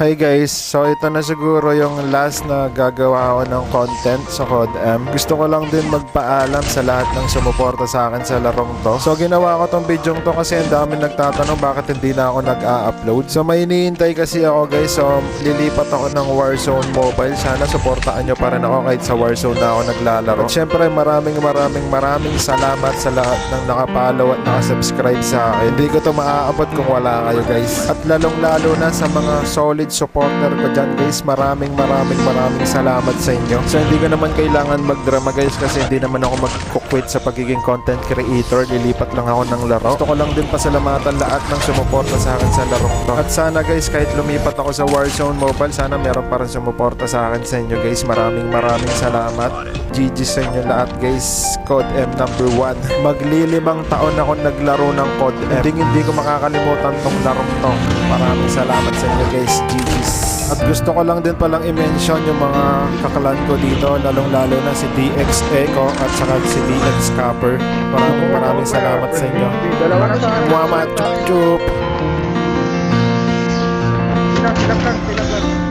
Hi guys, so ito na siguro yung last na gagawa ako ng content sa CODM. Gusto ko lang din magpaalam sa lahat ng sumuporta sa akin sa larong to. So ginawa ko tong video to kasi ang dami nagtatanong bakit hindi na ako nag-a-upload. So may iniintay kasi ako guys, so lilipat ako ng Warzone Mobile. Sana suportaan nyo pa rin ako kahit sa Warzone na ako naglalaro. At syempre maraming salamat sa lahat ng nakapollow at nakasubscribe sa akin. Hindi ko to maaabot kung wala kayo guys. At lalong lalo na sa mga solid supporter ko dyan guys, maraming salamat sa inyo. So hindi ko naman kailangan magdrama guys kasi hindi naman ako mag-quit sa pagiging content creator. Lilipat lang ako ng laro. Gusto ko lang din pasalamatan lahat ng sumuporta sa akin sa laro to. At sana guys, kahit lumipat ako sa Warzone Mobile, sana meron pa rin sumuporta sa akin sa inyo guys. Maraming salamat. GG sa inyo lahat guys. CODM number 1. Maglilimang taon ako naglaro ng CODM. Hindi ko makakalimutan tong laro to. Maraming salamat sa inyo guys. GG's. At gusto ko lang din palang i-mention yung mga kakalan ko dito, lalong-lalo na si DX Echo at saka si DX Copper. Maraming salamat sa inyo. Muhammad Chup Chup. Pinag